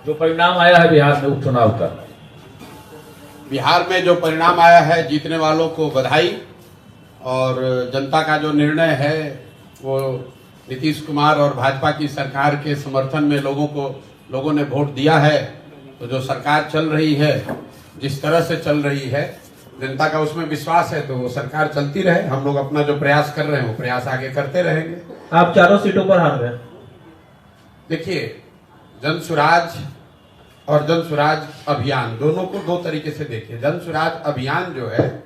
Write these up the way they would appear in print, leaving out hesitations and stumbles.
जो परिणाम आया है बिहार में उपचुनाव का, बिहार में जो परिणाम आया है, जीतने वालों को बधाई। और जनता का जो निर्णय है वो नीतीश कुमार और भाजपा की सरकार के समर्थन में लोगों ने वोट दिया है। तो जो सरकार चल रही है, जिस तरह से चल रही है, जनता का उसमें विश्वास है, तो वो सरकार चलती रहे। हम लोग अपना जो प्रयास कर रहे हैं वो प्रयास आगे करते रहेंगे। आप चारों सीटों पर हार गए। देखिए, जन सुराज और जन सुराज अभियान दोनों को दो तरीके से देखिए। जन सुराज अभियान जो है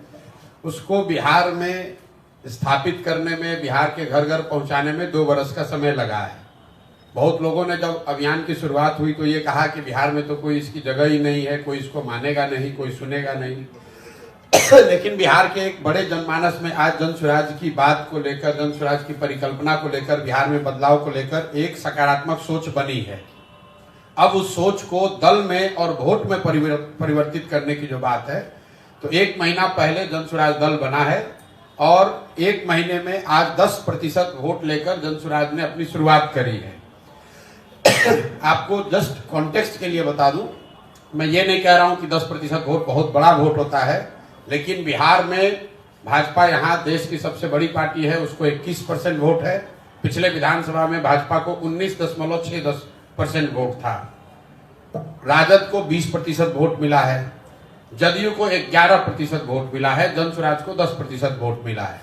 उसको बिहार में स्थापित करने में, बिहार के घर घर पहुंचाने में 2 वर्ष का समय लगा है। बहुत लोगों ने जब अभियान की शुरुआत हुई तो ये कहा कि बिहार में तो कोई इसकी जगह ही नहीं है, कोई इसको मानेगा नहीं, कोई सुनेगा नहीं। लेकिन बिहार के एक बड़े जनमानस में आज जन सुराज की बात को लेकर, जन सुराज की परिकल्पना को लेकर, बिहार में बदलाव को लेकर एक सकारात्मक सोच बनी है। अब उस सोच को दल में और वोट में परिवर्तित करने की जो बात है, तो 1 महीना पहले जन सुराज दल बना है और 1 महीने में आज 10% वोट लेकर जन सुराज ने अपनी शुरुआत करी है। आपको जस्ट कॉन्टेक्स्ट के लिए बता दूं, मैं ये नहीं कह रहा हूं कि 10% वोट बहुत बड़ा वोट होता है, लेकिन बिहार में भाजपा यहाँ देश की सबसे बड़ी पार्टी है, उसको 21% वोट है। पिछले विधानसभा में भाजपा को 19.6% वोट था। राजद को 20% वोट मिला है, जदयू को 11% वोट मिला है, जन सुराज को 10% वोट मिला है।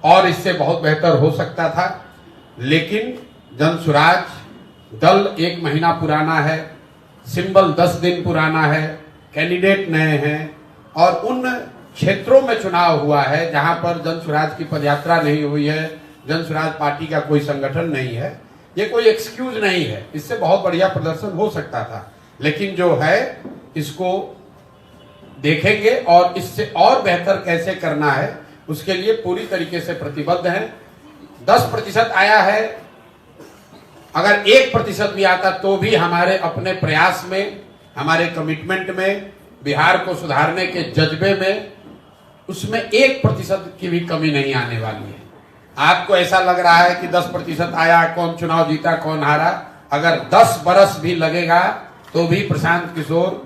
और इससे बहुत बेहतर हो सकता था, लेकिन जन सुराज दल 1 महीना पुराना है, सिंबल 10 दिन पुराना है, कैंडिडेट नए हैं और उन क्षेत्रों में चुनाव हुआ है जहां पर जन सुराज की पदयात्रा नहीं हुई है, जन सुराज पार्टी का कोई संगठन नहीं है। ये कोई एक्सक्यूज नहीं है, इससे बहुत बढ़िया प्रदर्शन हो सकता था, लेकिन जो है इसको देखेंगे और इससे और बेहतर कैसे करना है उसके लिए पूरी तरीके से प्रतिबद्ध हैं। 10% आया है, अगर 1% भी आता तो भी हमारे अपने प्रयास में, हमारे कमिटमेंट में, बिहार को सुधारने के जज्बे में, उसमें 1% की भी कमी नहीं आने वाली है। आपको ऐसा लग रहा है कि 10% आया, कौन चुनाव जीता कौन हारा, अगर 10 बरस भी लगेगा तो भी प्रशांत किशोर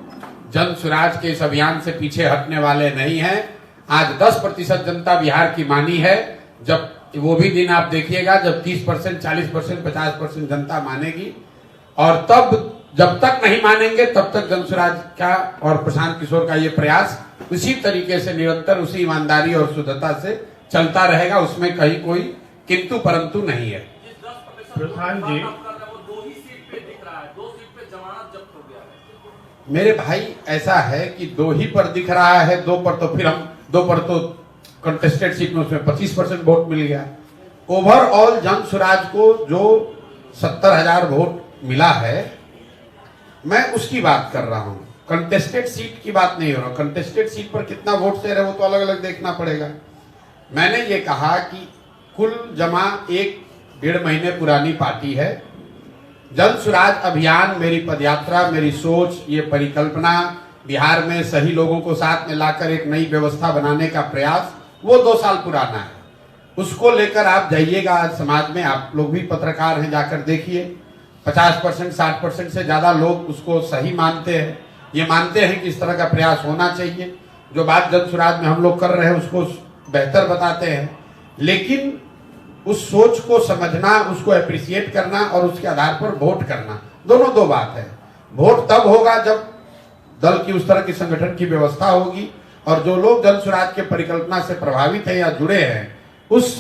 जन सुराज के इस अभियान से पीछे हटने वाले नहीं हैं। आज 10% जनता बिहार की मानी है, जब वो भी दिन आप देखिएगा जब 30%, 40%, 50% जनता मानेगी। और तब जब तक नहीं मानेंगे तब तक जन सुराज का और प्रशांत किशोर का ये प्रयास उसी तरीके से निरंतर, उसी ईमानदारी और शुद्धता से चलता रहेगा, उसमें कहीं कोई किंतु परंतु नहीं है। प्रधान जी, मेरे भाई ऐसा है कि 2 ही पर दिख रहा है, 2 पर तो फिर हम 2 पर तो कंटेस्टेड सीट में उसमें 25% वोट मिल गया। ओवरऑल जन सुराज को जो 70,000 वोट मिला है, मैं उसकी बात कर रहा हूं, कंटेस्टेड सीट की बात नहीं हो रहा। कंटेस्टेड सीट पर कितना वोट शेयर है वो तो अलग अलग देखना पड़ेगा। मैंने ये कहा कि कुल जमा 1-1.5 महीने पुरानी पार्टी है। जन सुराज अभियान, मेरी पदयात्रा, मेरी सोच, ये परिकल्पना, बिहार में सही लोगों को साथ में लाकर एक नई व्यवस्था बनाने का प्रयास, वो 2 साल पुराना है। उसको लेकर आप जाइएगा, आज समाज में आप लोग भी पत्रकार हैं, जाकर देखिए 50%, 60% से ज्यादा लोग उसको सही मानते हैं। ये मानते हैं कि इस तरह का प्रयास होना चाहिए। जो बात जन सुराज में हम लोग कर रहे हैं उसको बेहतर बताते हैं, लेकिन उस सोच को समझना, उसको एप्रिसिएट करना और उसके आधार पर वोट करना, दोनों 2 बात है। वोट तब होगा जब दल की उस तरह की संगठन की व्यवस्था होगी और जो लोग जन सुराज के परिकल्पना से प्रभावित हैं या जुड़े हैं, उस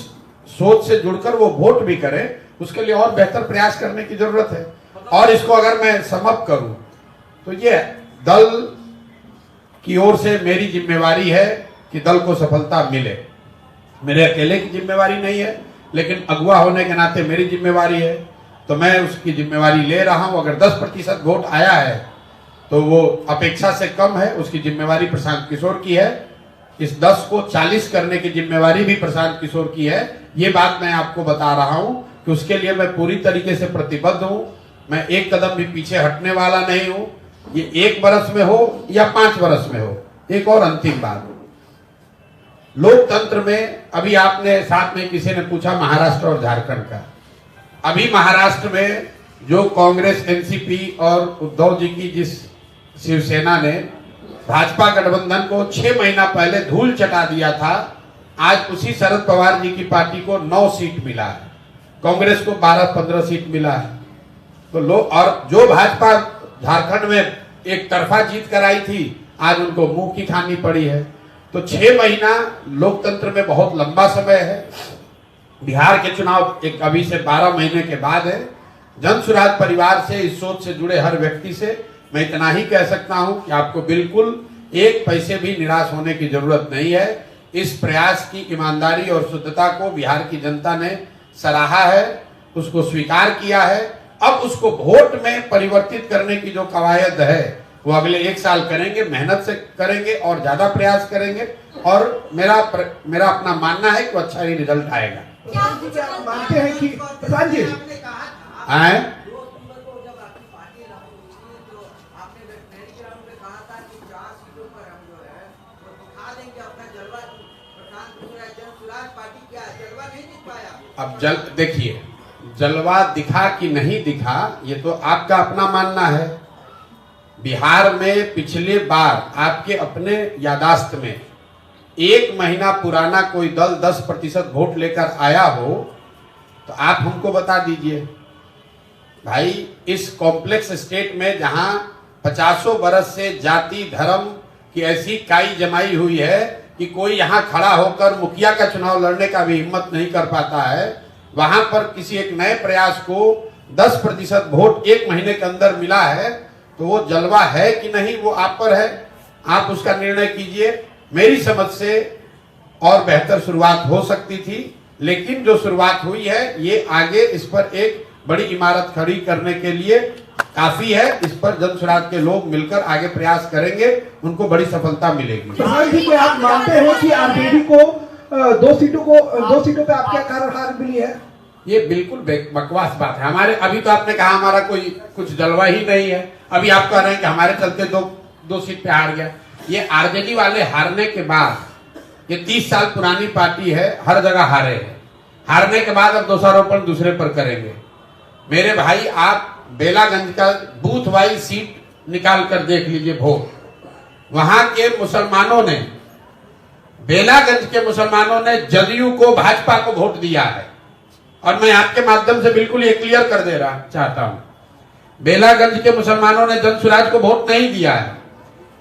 सोच से जुड़कर वो वोट भी करें। उसके लिए और बेहतर प्रयास करने की जरूरत है। और इसको अगर मैं समअप करूं तो ये दल की ओर से मेरी जिम्मेवारी है कि दल को सफलता मिले। मेरे अकेले की जिम्मेवारी नहीं है, लेकिन अगुवा होने के नाते मेरी जिम्मेवारी है, तो मैं उसकी जिम्मेवारी ले रहा हूं। अगर 10% वोट आया है तो वो अपेक्षा से कम है, उसकी जिम्मेवारी प्रशांत किशोर की है। इस 10 को 40 करने की जिम्मेवारी भी प्रशांत किशोर की है। ये बात मैं आपको बता रहा हूं कि उसके लिए मैं पूरी तरीके से प्रतिबद्ध हूं। मैं एक कदम भी पीछे हटने वाला नहीं हूं। ये 1 बरस में हो या 5 बरस में हो। एक और अंतिम बात, लोकतंत्र में अभी आपने साथ में किसी ने पूछा महाराष्ट्र और झारखंड का, अभी महाराष्ट्र में जो कांग्रेस, एनसीपी और उद्धव जी की जिस शिवसेना ने भाजपा गठबंधन को 6 महीना पहले धूल चटा दिया था, आज उसी शरद पवार जी की पार्टी को 9 सीट मिला है, कांग्रेस को 12-15 सीट मिला है। तो लोग, और जो भाजपा झारखंड में एक तरफा जीत कराई थी, आज उनको मुंह की खानी पड़ी है। तो 6 महीना लोकतंत्र में बहुत लंबा समय है। बिहार के चुनाव एक अभी से 12 महीने के बाद है। जन सुराज परिवार से, इस सोच से जुड़े हर व्यक्ति से मैं इतना ही कह सकता हूं कि आपको बिल्कुल एक पैसे भी निराश होने की जरूरत नहीं है। इस प्रयास की ईमानदारी और शुद्धता को बिहार की जनता ने सराहा है, उसको स्वीकार किया है। अब उसको वोट में परिवर्तित करने की जो कवायद है वो अगले 1 साल करेंगे, मेहनत से करेंगे और ज्यादा प्रयास करेंगे। और मेरा अपना मानना है कि अच्छा ही रिजल्ट आएगा। आप मानते हैं कि प्रधान जी आए अब देखिए, जलवा दिखा कि नहीं दिखा ये तो आपका अपना मानना है। बिहार में पिछले बार आपके अपने यादाश्त में 1 महीना पुराना कोई दल 10% वोट लेकर आया हो तो आप हमको बता दीजिए। भाई, इस कॉम्प्लेक्स स्टेट में जहां 50 बरस से जाति धर्म की ऐसी काई जमाई हुई है कि कोई यहां खड़ा होकर मुखिया का चुनाव लड़ने का भी हिम्मत नहीं कर पाता है, वहां पर किसी एक नए प्रयास को 10% वोट 1 महीने के अंदर मिला है, तो वो जलवा है कि नहीं वो आप पर है। आप उसका निर्णय कीजिए। मेरी समझ से और बेहतर शुरुआत हो सकती थी, लेकिन जो शुरुआत हुई है ये आगे इस पर एक बड़ी इमारत खड़ी करने के लिए काफी है। इस पर जन सुराज के लोग मिलकर आगे प्रयास करेंगे, उनको बड़ी सफलता मिलेगी। प्रधान जी, आप मानते हैं कि आरजेडी को 2 सीटों पे आपके कारण हार मिली है? ये बिल्कुल बकवास बात है। हमारे अभी तो आपने कहा हमारा कोई कुछ जलवा ही नहीं है, अभी आप कह रहे हैं कि हमारे चलते दो सीट पे हार गया। ये आरजेडी वाले हारने के बाद, ये 30 साल पुरानी पार्टी है, हर जगह हारे हैं। हारने के बाद अब दोषारोपण दूसरे पर करेंगे। मेरे भाई, आप बेलागंज का बूथ वाइज सीट निकाल कर देख लीजिए वोट। वहां के मुसलमानों ने, बेलागंज के मुसलमानों ने जदयू को, भाजपा को वोट दिया है। और मैं आपके माध्यम से बिल्कुल ये क्लियर कर दे रहा चाहता हूं, बेलागंज के मुसलमानों ने जन सुराज को वोट नहीं दिया है।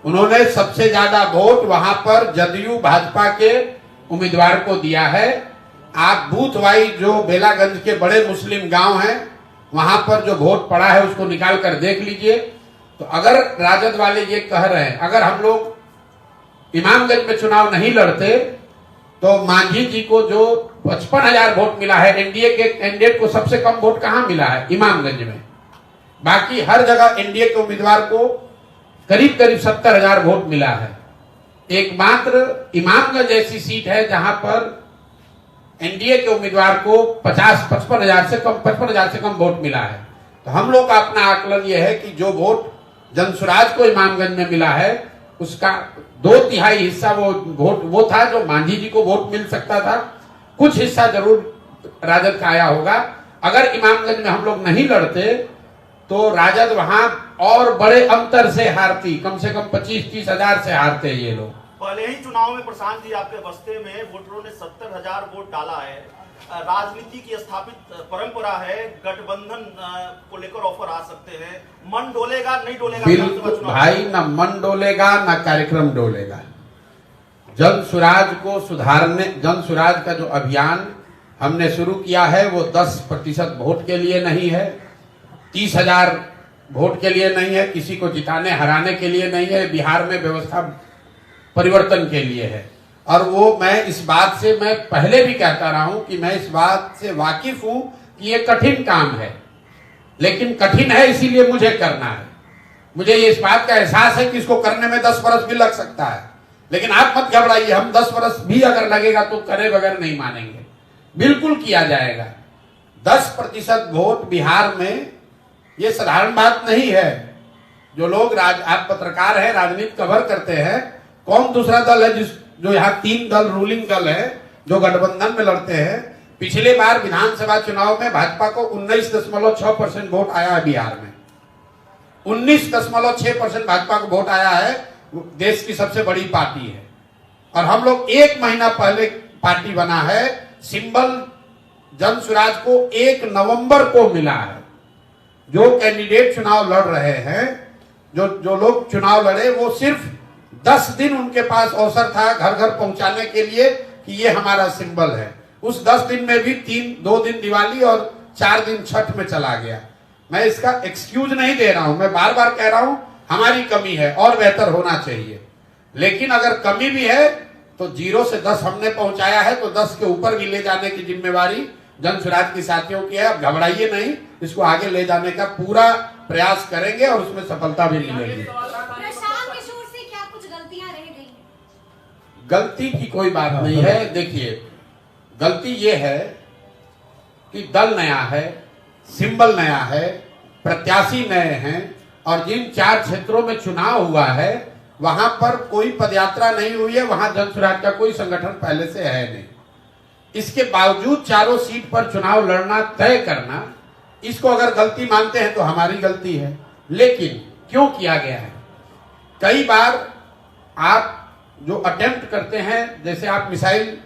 उन्होंने सबसे ज्यादा वोट वहां पर जदयू भाजपा के उम्मीदवार को दिया है। आप बूथ वाइज जो बेलागंज के बड़े मुस्लिम गांव हैं वहां पर जो वोट पड़ा है उसको निकाल कर देख लीजिए। तो अगर राजद वाले ये कह रहे हैं अगर हम लोग इमामगंज में चुनाव नहीं लड़ते तो मांझी जी को जो 55,000 वोट मिला है, एनडीए के कैंडिडेट को सबसे कम वोट कहां मिला है? इमामगंज में। बाकी हर जगह एनडीए के उम्मीदवार को करीब 70,000 वोट मिला है। एकमात्र इमामगंज ऐसी सीट है जहां पर एनडीए के उम्मीदवार को 55,000 से कम वोट मिला है। तो हम लोग का अपना आकलन यह है कि जो वोट जनसुराज को इमामगंज में मिला है उसका 2/3 हिस्सा वो था जो मांझी जी को वोट मिल सकता था। कुछ हिस्सा जरूर राजद का आया होगा। अगर इमामगंज में हम लोग नहीं लड़ते तो राजद वहां और बड़े अंतर से हारती, कम से कम 25-30 हजार से हारते ये लोग। पहले ही चुनाव में प्रशांत जी आपके बस्ते में वोटरों ने 70,000 वोट डाला है। राजनीति की स्थापित परंपरा है, गठबंधन को लेकर ऑफर आ सकते हैं। मन डोलेगा नहीं डोलेगा? बिल्कुल भाई, ना मन डोलेगा ना कार्यक्रम डोलेगा। जन सुराज को सुधारने, जन सुराज का जो अभियान हमने शुरू किया है वो 10% वोट के लिए नहीं है, 30,000 वोट के लिए नहीं है, किसी को जिताने हराने के लिए नहीं है, बिहार में व्यवस्था परिवर्तन के लिए है। और वो मैं इस बात से मैं पहले भी कहता रहा हूं कि मैं इस बात से वाकिफ हूं कि ये कठिन काम है, लेकिन कठिन है इसीलिए मुझे करना है। मुझे ये इस बात का एहसास है कि इसको करने में 10 बरस भी लग सकता है, लेकिन आप मत घबराइए, हम 10 बरस भी अगर लगेगा तो करे बगैर नहीं मानेंगे, बिल्कुल किया जाएगा। 10% वोट बिहार में ये साधारण बात नहीं है। जो लोग आप पत्रकार हैं, राजनीति कवर करते हैं, कौन दूसरा दल है जो यहाँ 3 दल रूलिंग दल है जो गठबंधन में लड़ते हैं, पिछले बार विधानसभा चुनाव में भाजपा को 19.6% वोट आया है बिहार में। 19.6% भाजपा को वोट आया है। देश की सबसे बड़ी पार्टी है और हम लोग 1 महीना पहले पार्टी बना है। सिंबल जन सुराज को 1 नवंबर को मिला है। जो कैंडिडेट चुनाव लड़ रहे हैं, जो लोग चुनाव लड़े, वो सिर्फ 10 दिन उनके पास अवसर था घर घर पहुंचाने के लिए कि ये हमारा सिंबल है। उस 10 दिन में भी 2 दिन दिवाली और 4 दिन छठ में चला गया। मैं इसका एक्सक्यूज नहीं दे रहा हूं, मैं बार बार कह रहा हूं हमारी कमी है और बेहतर होना चाहिए। लेकिन अगर कमी भी है तो 0 से 10 हमने पहुंचाया है, तो 10 के ऊपर भी ले जाने की जिम्मेवारी जन सुराज के साथियों की है। अब घबराइए नहीं, इसको आगे ले जाने का पूरा प्रयास करेंगे और उसमें सफलता भी मिलेगी। प्रशांत किशोर से क्या कुछ गलतियां रह गई? गलती की कोई बात नहीं है। देखिए, गलती ये है कि दल नया है, सिंबल नया है, प्रत्याशी नए हैं और जिन 4 क्षेत्रों में चुनाव हुआ है वहां पर कोई पदयात्रा नहीं हुई है, वहां जन सुराज का कोई संगठन पहले से है नहीं। इसके बावजूद चारों सीट पर चुनाव लड़ना, तय करना, इसको अगर गलती मानते हैं तो हमारी गलती है। लेकिन क्यों किया गया है? कई बार आप जो अटेम्प्ट करते हैं, जैसे आप मिसाइल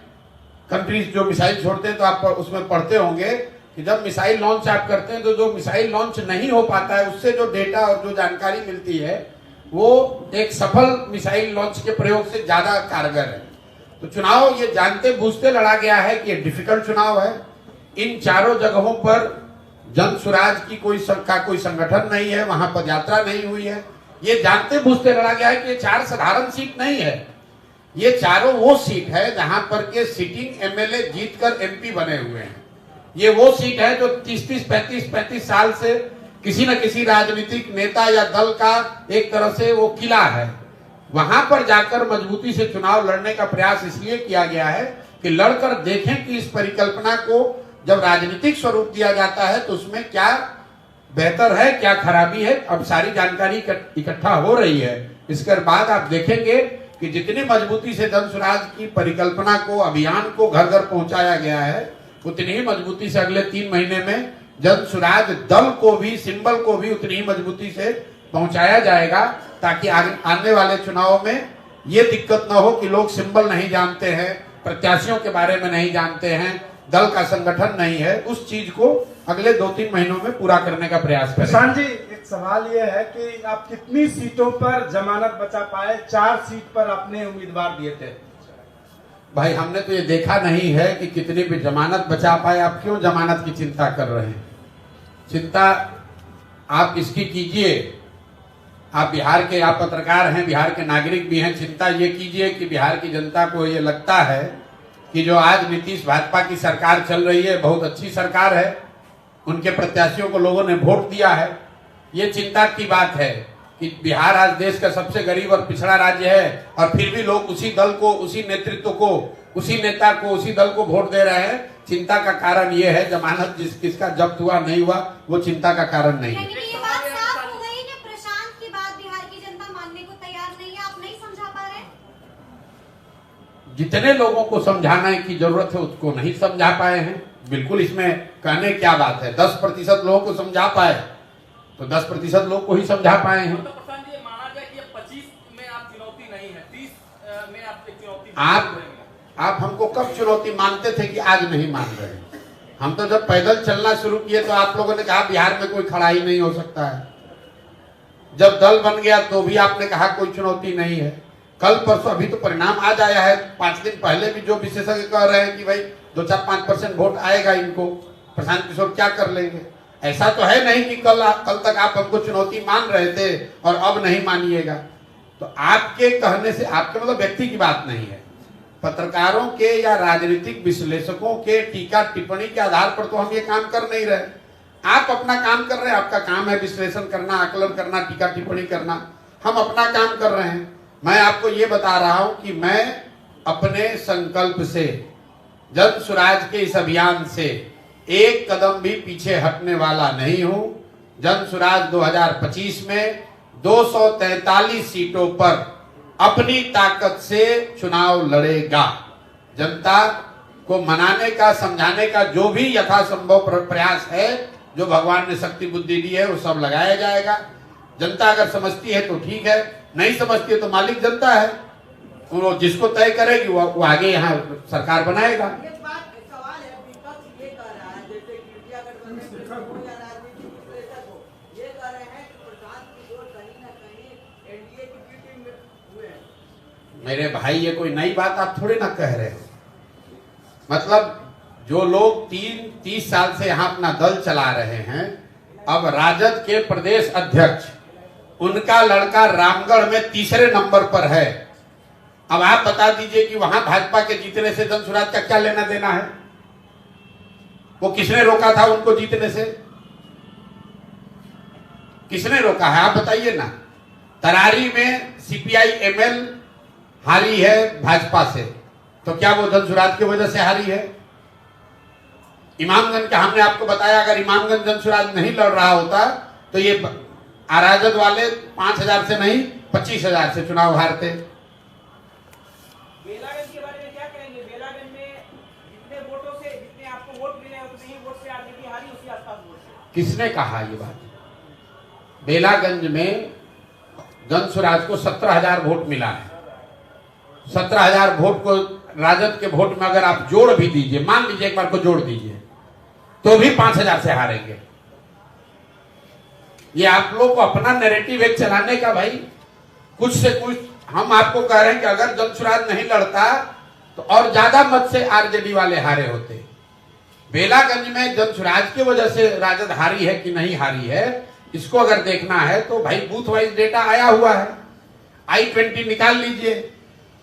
कंट्रीज जो मिसाइल छोड़ते हैं तो आप उसमें पढ़ते होंगे कि जब मिसाइल लॉन्च आप करते हैं तो जो मिसाइल लॉन्च नहीं हो पाता है उससे जो डेटा और जो जानकारी मिलती है वो एक सफल मिसाइल लॉन्च के प्रयोग से ज्यादा कारगर है। तो चुनाव ये जानते बूझते लड़ा गया है कि ये डिफिकल्ट चुनाव है। इन चारों जगहों पर जन सुराज की कोई संगठन नहीं है, वहां पदयात्रा नहीं हुई है। ये जानते बूझते लड़ा गया है कि ये 4 साधारण सीट नहीं है, ये चारों वो सीट है जहां पर के सिटिंग एमएलए जीतकर एमपी बने हुए हैं। ये वो सीट है जो 30-30, 35-35 साल से किसी न किसी राजनीतिक नेता या दल का एक तरह से वो किला है। वहां पर जाकर मजबूती से चुनाव लड़ने का प्रयास इसलिए किया गया है कि लड़कर देखें कि इस परिकल्पना को जब राजनीतिक स्वरूप दिया जाता है तो उसमें क्या बेहतर है, क्या खराबी है। अब सारी जानकारी इकट्ठा हो रही है। इसके बाद आप देखेंगे कि जितनी मजबूती से जन सुराज की परिकल्पना को, अभियान को घर घर पहुंचाया गया है, उतनी ही मजबूती से अगले 3 महीने में जन सुराज दल को भी, सिंबल को भी उतनी ही मजबूती से पहुंचाया जाएगा, ताकि आने वाले चुनाव में ये दिक्कत न हो कि लोग सिंबल नहीं जानते हैं, प्रत्याशियों के बारे में नहीं जानते हैं, दल का संगठन नहीं है। उस चीज को अगले 2-3 महीनों में पूरा करने का प्रयास करें। प्रशांत जी, एक सवाल ये है कि आप कितनी सीटों पर जमानत बचा पाए? 4 सीट पर अपने उम्मीदवार दिए थे। भाई, हमने तो ये देखा नहीं है कि कितनी भी जमानत बचा पाए। आप क्यों जमानत की चिंता कर रहे हैं? चिंता आप इसकी कीजिए, आप बिहार के, आप पत्रकार हैं, बिहार के नागरिक भी हैं। चिंता ये कीजिए कि बिहार की जनता को ये लगता है कि जो आज नीतीश भाजपा की सरकार चल रही है बहुत अच्छी सरकार है, उनके प्रत्याशियों को लोगों ने वोट दिया है। ये चिंता की बात है कि बिहार आज देश का सबसे गरीब और पिछड़ा राज्य है और फिर भी लोग उसी दल को, उसी नेतृत्व को, उसी नेता को, उसी दल को वोट दे रहे हैं। चिंता का कारण ये है, जमानत किसका जब्त हुआ नहीं हुआ वो चिंता का कारण नहीं है। ये बात साफ हो गई कि प्रशांत की बात बिहार की जनता मानने को तैयार नहीं है। आप नहीं समझा पा रहे? जितने लोगों को समझाने की जरूरत है उसको नहीं समझा पाए हैं। बिल्कुल, इसमें कहने क्या बात है। 10% लोगों को समझा पाए तो 10% लोग को ही समझा पाए हैं। तो प्रशांत जी, माना जाए कि 25 में आप चुनौती नहीं है, 30 में आप एक चुनौती आप हमको कब चुनौती मानते थे कि आज नहीं मान रहे? हम तो जब पैदल चलना शुरू किए तो आप लोगों ने कहा बिहार में कोई खड़ा ही नहीं हो सकता है। जब दल बन गया तो भी आपने कहा कोई चुनौती नहीं है। कल परसों, अभी तो परिणाम आज आया है, 5 दिन पहले भी जो विशेषज्ञ कह रहे हैं कि भाई 2-4-5% वोट आएगा इनको, प्रशांत किशोर क्या कर लेंगे। ऐसा तो है नहीं कि कल तक आप हमको चुनौती मान रहे थे और अब नहीं मानिएगा। तो आपके कहने से, आपके मतलब व्यक्ति की बात नहीं है, पत्रकारों के या राजनीतिक विश्लेषकों के टीका टिप्पणी के आधार पर तो हम ये काम कर नहीं रहे। आप अपना काम कर रहे हैं, आपका काम है विश्लेषण करना, आकलन करना, टीका टिप्पणी करना। हम अपना काम कर रहे हैं। मैं आपको ये बता रहा हूं कि मैं अपने संकल्प से, जन सुराज के इस अभियान से एक कदम भी पीछे हटने वाला नहीं हूं। जन सुराज 2025 में 243 सीटों पर अपनी ताकत से चुनाव लड़ेगा। जनता को मनाने का, समझाने का जो भी यथासंभव प्रयास है, जो भगवान ने शक्ति बुद्धि दी है, वो सब लगाया जाएगा। जनता अगर समझती है तो ठीक है, नहीं समझती है तो मालिक जनता है, वो जिसको तय करेगी वो आगे यहाँ सरकार बनाएगा। एक बात सवाल है, विपक्ष ये कह रहा है जैसे कि इंडिया गठबंधन हो या राजनीतिक विश्लेषक हो, ये कह रहे हैं कि प्रशांत किशोर कहीं ना कहीं एनडीए की बी टीम में हुए हैं। मेरे भाई ये कोई नई बात आप थोड़ी ना कह रहे हैं। मतलब जो लोग 30 साल से यहाँ अपना दल चला रहे हैं, अब राजद के प्रदेश अध्यक्ष, उनका लड़का रामगढ़ में तीसरे नंबर पर है। अब आप बता दीजिए कि वहां भाजपा के जीतने से जनसुराज का क्या लेना देना है? वो किसने रोका था उनको जीतने से? किसने रोका है आप बताइए ना। तरारी में सीपीआई एमएल हारी है भाजपा से, तो क्या वो जनसुराज की वजह से हारी है? इमामगंज का हमने आपको बताया, अगर इमामगंज जनसुराज नहीं लड़ रहा होता तो ये राजद वाले 5000 से नहीं 25,000 से चुनाव हारते। बेलागंज के बारे में क्या कहेंगे? बेलागंज में जितने वोटों से, जितने आपको वोट मिले उतने ही वोट से आरजेडी हारी, उसी आसपास वोट से। किसने कहा ये बात? बेलागंज में जनसुराज को 17,000 वोट मिला है। 17,000 वोट को राजद के वोट में अगर आप जोड़ भी दीजिए, मान लीजिए एक बार को जोड़ दीजिए, तो भी 5,000 से हारेंगे। ये आप लोग को अपना नैरेटिव एक चलाने का, भाई कुछ से कुछ हम आपको कह रहे हैं कि अगर जनसुराज नहीं लड़ता तो और ज्यादा मत से आरजेडी वाले हारे होते। बेलागंज में जनसुराज की वजह से राजद हारी है कि नहीं हारी है, इसको अगर देखना है तो भाई बूथ वाइज डेटा आया हुआ है, I-20 निकाल लीजिए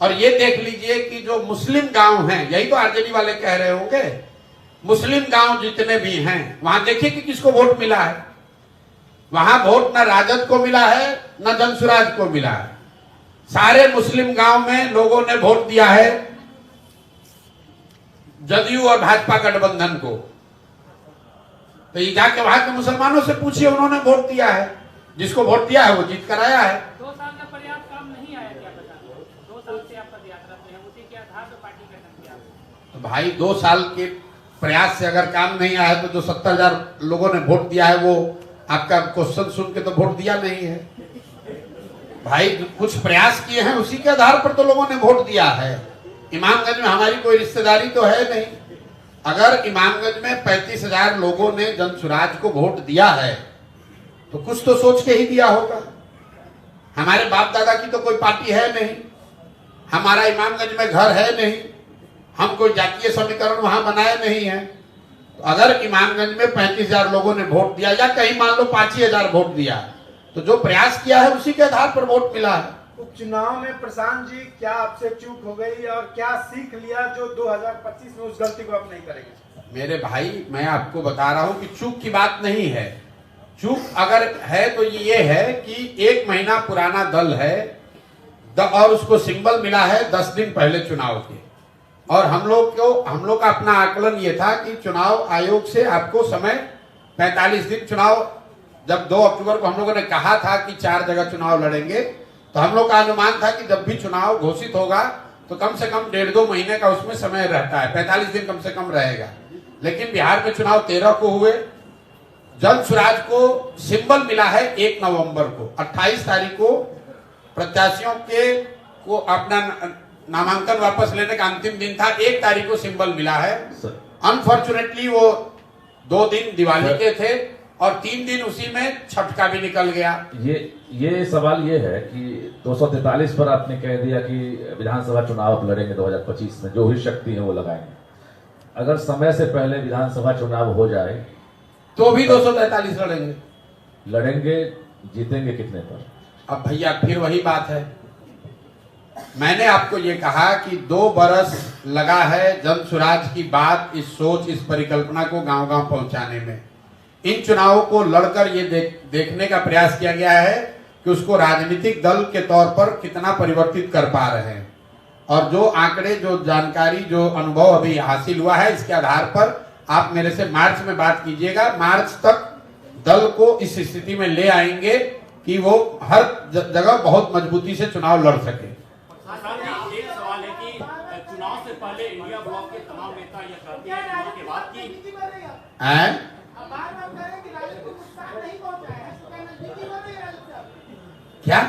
और ये देख लीजिए कि जो मुस्लिम गांव हैं, यही तो आरजेडी वाले कह रहे होंगे, मुस्लिम गांव जितने भी हैं वहां देखिए कि किसको वोट मिला है। वहां वोट न राजद को मिला है न जनसुराज को मिला है। सारे मुस्लिम गांव में लोगों ने वोट दिया है जदयू और भाजपा गठबंधन को। तो ये जाके वहां के मुसलमानों से पूछिए, उन्होंने वोट दिया है, जिसको वोट दिया है वो जीत कर आया है। 2 साल का पर्याप्त काम नहीं आया क्या पता? 2 साल से आप पदयात्रा पे हैं, उसी के आधार पर पार्टी गठन किया। तो भाई 2 साल के प्रयास से अगर काम नहीं आया तो जो 70,000 लोगों ने वोट दिया है वो आपका क्वेश्चन सुन के तो वोट दिया नहीं है। भाई कुछ प्रयास किए हैं, उसी के आधार पर तो लोगों ने वोट दिया है। इमामगंज में हमारी कोई रिश्तेदारी तो है नहीं। अगर इमामगंज में 35,000 लोगों ने जनसुराज को वोट दिया है तो कुछ तो सोच के ही दिया होगा। हमारे बाप दादा की तो कोई पार्टी है नहीं, हमारा इमामगंज में घर है नहीं, हम कोई जातीय समीकरण वहां बनाए नहीं है। तो अगर इमामगंज में 35,000 लोगों ने वोट दिया या कहीं मान लो 5,000 वोट दिया, तो जो प्रयास किया है उसी के आधार पर वोट मिला है। उपचुनाव में प्रशांत जी क्या आपसे चूक हो गई और क्या सीख लिया जो 2025 में उस गलती को आप नहीं करेंगे? मेरे भाई मैं आपको बता रहा हूं कि चूक की बात नहीं है। चूक अगर है तो ये है कि 1 महीना पुराना दल है और उसको सिंबल मिला है 10 दिन पहले चुनाव के, और हम लोग का अपना आकलन ये था कि चुनाव आयोग से आपको समय 45 दिन, चुनाव जब 2 अक्टूबर को हम लोगों ने कहा था कि 4 जगह चुनाव लड़ेंगे, तो हम लोग का अनुमान था कि जब भी चुनाव घोषित होगा तो कम से कम 1.5-2 महीने का उसमें समय रहता है, 45 दिन कम से कम रहेगा। लेकिन बिहार में चुनाव 13 को हुए, जनसुराज को सिंबल मिला है 1 नवंबर को। 28 तारीख को प्रत्याशियों को अपना नामांकन वापस लेने का अंतिम दिन था, 1 तारीख को सिंबल मिला है। अनफॉर्चुनेटली वो 2 दिन दिवाली के थे और 3 दिन उसी में छठ का भी निकल गया। ये सवाल ये है कि 243 पर आपने कह दिया कि विधानसभा चुनाव आप लड़ेंगे 2025 में, जो भी शक्ति है वो लगाएंगे। अगर समय से पहले विधानसभा चुनाव हो जाए तो भी 243 लड़ेंगे, जीतेंगे कितने पर? अब भैया फिर वही बात है, मैंने आपको ये कहा कि 2 बरस लगा है जनसुराज की बात, इस सोच, इस परिकल्पना को गांव-गांव पहुंचाने में। इन चुनावों को लड़कर ये देखने का प्रयास किया गया है कि उसको राजनीतिक दल के तौर पर कितना परिवर्तित कर पा रहे हैं। और जो आंकड़े, जो जानकारी, जो अनुभव अभी हासिल हुआ है, इसके आधार पर आप मेरे से मार्च में बात कीजिएगा। मार्च तक दल को इस स्थिति में ले आएंगे कि वो हर जगह बहुत मजबूती से चुनाव लड़ सके। एक सवाल है कि चुनाव से पहले इंडिया ब्लॉक के तमाम नेता हैं? क्या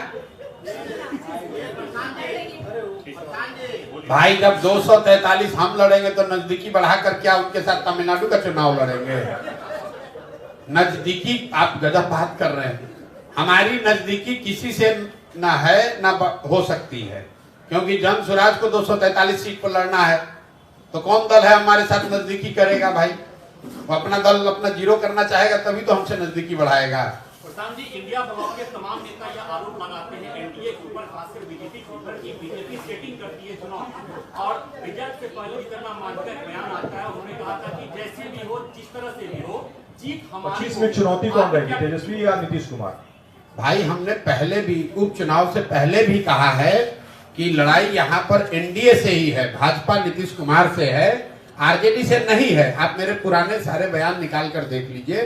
भाई, जब 243 हम लड़ेंगे तो नजदीकी बढ़ाकर क्या उनके साथ तमिलनाडु का चुनाव लड़ेंगे? नजदीकी आप गजब बात कर रहे हैं। हमारी नजदीकी किसी से ना है ना हो सकती है, क्योंकि जन स्वराज को 243 सीट पर लड़ना है तो कौन दल है हमारे साथ नजदीकी करेगा भाई? वो अपना दल अपना जीरो करना चाहेगा तभी तो हमसे नजदीकी बढ़ाएगा। प्रधान जी, इंडिया ब्लॉक के तमाम नेता यह आरोप लगाते हैं एनडीए के ऊपर, खासकर बीजेपी के ऊपर, कि बीजेपी सेटिंग करती है चुनाव और रिजल्ट से पहले जितना मानकर एक बयान आता है, उन्होंने कहा था कि जैसे भी हो, जिस तरह से भी हो, जीत हमारी। 25 में चुनौती कौन रहेगी, तेजस्वी या नीतीश कुमार? भाई, हमने पहले भी उपचुनाव से पहले भी कहा है कि लड़ाई यहाँ पर एनडीए से ही है, भाजपा नीतीश कुमार से है, आरजेडी से नहीं है। आप मेरे पुराने सारे बयान निकाल कर देख लीजिए,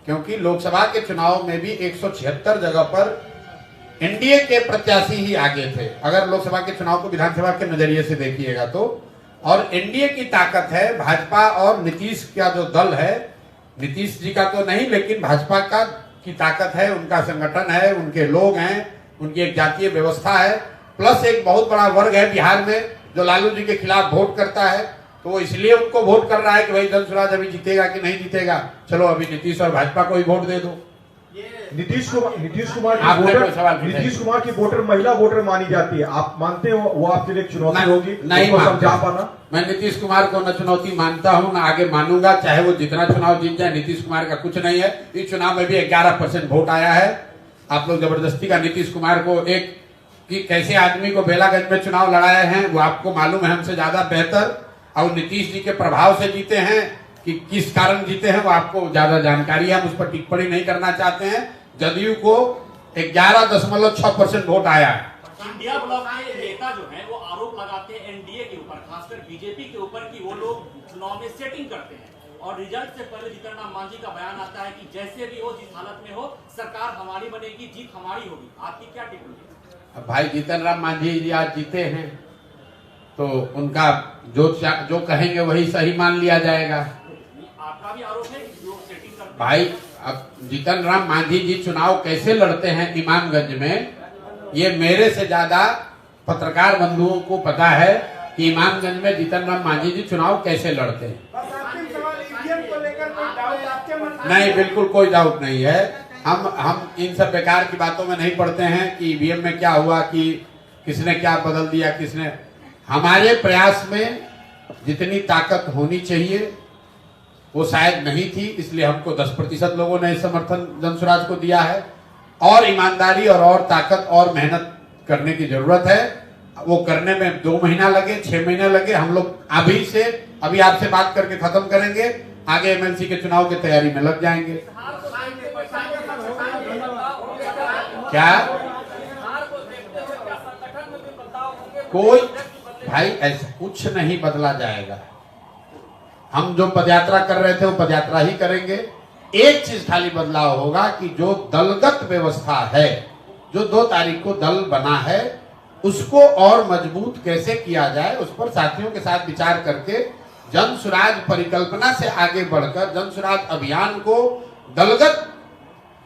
क्योंकि लोकसभा के चुनाव में भी 176 जगह पर एनडीए के प्रत्याशी ही आगे थे, अगर लोकसभा के चुनाव को विधानसभा के नजरिए से देखिएगा तो। और एनडीए की ताकत है, भाजपा और नीतीश का जो दल है, नीतीश जी का तो नहीं लेकिन भाजपा का की ताकत है, उनका संगठन है, उनके लोग हैं, उनकी एक जातीय व्यवस्था है, प्लस एक बहुत बड़ा वर्ग है बिहार में जो लालू जी के खिलाफ वोट करता है, तो वो इसलिए उनको वोट कर रहा है कि भाई जन स्वराज अभी जीतेगा कि नहीं जीतेगा, चलो अभी नीतीश और भाजपा को ही वोट दे दो। नीतीश कुमार की वोटर महिला वोटर मानी जाती है, आप मानते हो वो आपके लिए चुनौती होगी? नहीं समझा पाना। मैं नीतीश कुमार को न चुनौती मानता हूं, न आगे मानूंगा, चाहे वो जितना चुनाव जीत जाए, नीतीश कुमार का कुछ नहीं है। इस चुनाव में भी 11% वोट आया है। आप लोग जबरदस्ती का नीतीश कुमार को एक कि कैसे आदमी को बेलागंज में चुनाव लड़ाए हैं वो आपको मालूम है हमसे ज्यादा बेहतर, और नीतीश जी के प्रभाव से जीते हैं कि किस कारण जीते हैं वो आपको ज्यादा जानकारी है, हम उस पर टिप्पणी नहीं करना चाहते हैं। जदयू को 11.6% वोट आया है। इंडिया ब्लॉक के नेता जो हैं वो आरोप लगाते हैं एनडीए के ऊपर, खासकर बीजेपी के ऊपर, कि वो लोग चुनाव में सेटिंग करते हैं और रिजल्ट से पहले जीतन राम मांझी का बयान आता है कि जैसे भी हो, जिस हालत में हो, सरकार हमारी बनेगी, जीत हमारी होगी। आपकी क्या टिप्पणी? भाई, जीतन राम मांझी जी आज जीते हैं तो उनका जो कहेंगे वही सही मान लिया जाएगा। आपका भी आरोप है कि लोग सेटिंग करते हैं। भाई, अब जीतन राम मांझी जी चुनाव कैसे लड़ते हैं इमामगंज में, ये मेरे से ज्यादा पत्रकार बंधुओं को पता है कि इमामगंज में जीतन राम मांझी जी चुनाव कैसे लड़ते हैं। नहीं, बिल्कुल कोई डाउट नहीं है। हम इन सब बेकार की बातों में नहीं पड़ते हैं कि ईवीएम में क्या हुआ, कि किसने क्या बदल दिया, किसने। हमारे प्रयास में जितनी ताकत होनी चाहिए वो शायद नहीं थी, इसलिए हमको 10% लोगों ने समर्थन जन स्वराज को दिया है। और ईमानदारी और ताकत और मेहनत करने की जरूरत है। वो करने में 2 महीना लगे, 6 महीने लगे, हम लोग अभी आपसे बात करके खत्म करेंगे, आगे एमएलसी के चुनाव की तैयारी में लग जाएंगे। क्या कोई भाई, ऐसा कुछ नहीं बदला जाएगा। हम जो पदयात्रा कर रहे थे वो पदयात्रा ही करेंगे। एक चीज खाली बदलाव होगा कि जो दलगत व्यवस्था है, जो 2 तारीख को दल बना है, उसको और मजबूत कैसे किया जाए, उस पर साथियों के साथ विचार करके जन स्वराज परिकल्पना से आगे बढ़कर जन स्वराज अभियान को दलगत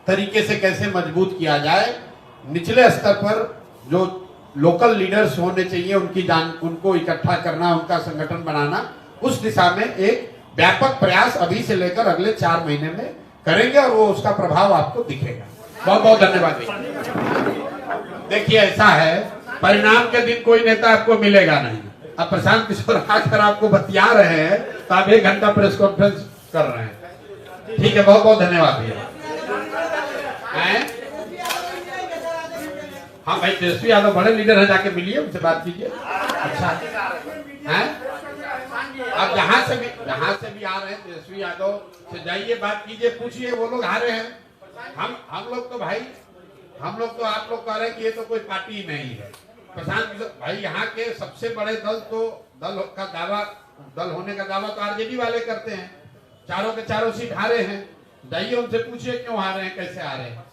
तरीके से कैसे मजबूत किया जाए। निचले स्तर पर जो लोकल लीडर्स होने चाहिए उनको इकट्ठा करना, उनका संगठन बनाना, उस दिशा में एक व्यापक प्रयास अभी से लेकर अगले 4 महीने में करेंगे और वो उसका प्रभाव आपको दिखेगा। बहुत बहुत धन्यवाद। देखिए, ऐसा है, परिणाम के दिन कोई नेता आपको मिलेगा नहीं। अब प्रशांत किशोर आकर आपको बतिया रहे हैं तो आप 1 घंटा प्रेस कॉन्फ्रेंस कर रहे हैं। ठीक है, बहुत बहुत धन्यवाद भैया। हाँ भाई, तेजस्वी यादव बड़े लीडर है, जाके मिलिए, उनसे बात कीजिए। अच्छा है, आप जहाँ से भी आ रहे हैं तेजस्वी यादव से जाइए, बात कीजिए, पूछिए, वो लोग हारे हैं। हम लोग तो भाई, हम लोग तो आप लोग कह रहे हैं कि ये तो कोई पार्टी नहीं है। प्रशांत भाई, यहाँ के सबसे बड़े दल होने का दावा तो आरजेडी वाले करते हैं, चारों के चारों सीट हारे हैं। जाइए, उनसे पूछिए क्यों हारे हैं, कैसे हारे हैं।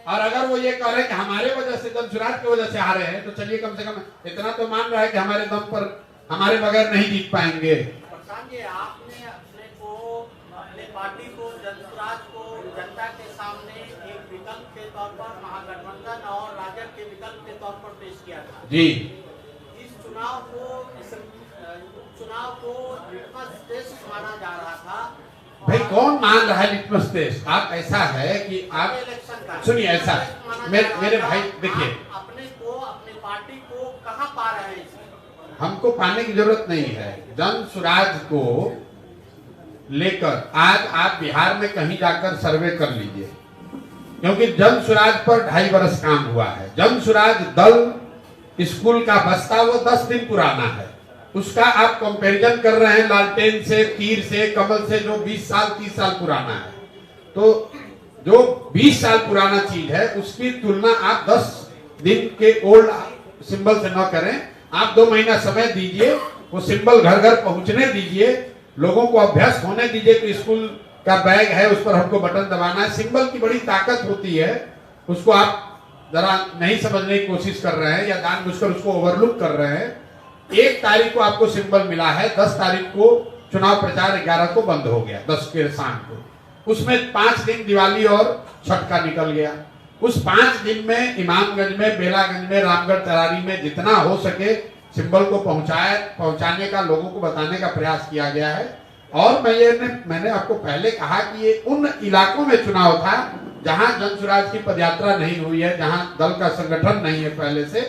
और अगर वो ये कह रहे हैं कि हमारे वजह से, जन स्वराज की वजह से हारे हैं, तो चलिए कम से कम इतना तो मान रहा है कि हमारे दम पर, हमारे बगैर नहीं जीत पाएंगे। आपने अपने को महागठबंधन और राजद के विकल्प के तौर पर पेश किया था। जी, इस चुनाव को लिटमस टेस्ट माना जा रहा था। भाई कौन मान रहा है लिटमस टेस्ट? आप ऐसा है कि आप इलेक्शन का सुनिए, ऐसा मेरे भाई देखिए, अपने को अपनी पार्टी को कहां पा रहे हैं? हमको पाने की जरूरत नहीं है। जन सुराज को लेकर आज आप बिहार में कहीं जाकर सर्वे कर लीजिए, क्योंकि जन सुराज पर 2.5 वर्ष काम हुआ है। जन सुराज दल स्कूल का बस्ता वो 10 दिन पुराना है। उसका आप कंपैरिजन कर रहे हैं लालटेन से, तीर से, कमल से, जो 20 साल 30 साल पुराना है। तो जो 20 साल पुराना चीज है उसकी तुलना आप 10 दिन के ओल्ड सिंबल से न करें। आप 2 महीना समय दीजिए, वो सिंबल घर घर पहुंचने दीजिए, लोगों को अभ्यास होने दीजिए कि स्कूल का बैग है उस पर हमको बटन दबाना है। सिंबल की बड़ी ताकत होती है, उसको आप जरा नहीं समझने की कोशिश कर रहे हैं या जानबूझकर उसको ओवरलुक कर रहे हैं। 1 तारीख को आपको सिंबल मिला है, 10 तारीख को चुनाव प्रचार 11 को बंद हो गया, 10 के शाम को। उसमें 5 दिन दिवाली और छठ का निकल गया। उस 5 दिन में इमामगंज में, बेलागंज में, रामगढ़ तरारी में जितना हो सके सिंबल को पहुंचाने का, लोगों को बताने का प्रयास किया गया है। और मैंने आपको पहले कहा कि ये उन इलाकों में चुनाव था जहां जन सुराज की पदयात्रा नहीं हुई है, जहां दल का संगठन नहीं है पहले से,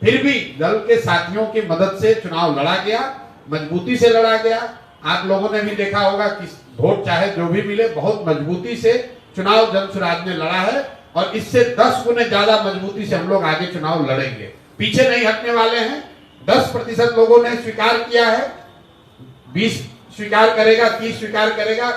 फिर भी दल के साथियों की मदद से चुनाव लड़ा गया, मजबूती से लड़ा गया। आप लोगों ने भी देखा होगा कि वोट चाहे जो भी मिले, बहुत मजबूती से चुनाव जन सुराज ने लड़ा है और इससे 10 गुने ज्यादा मजबूती से हम लोग आगे चुनाव लड़ेंगे, पीछे नहीं हटने वाले हैं। 10% लोगों ने स्वीकार किया है, 20 स्वीकार करेगा, 30 स्वीकार करेगा।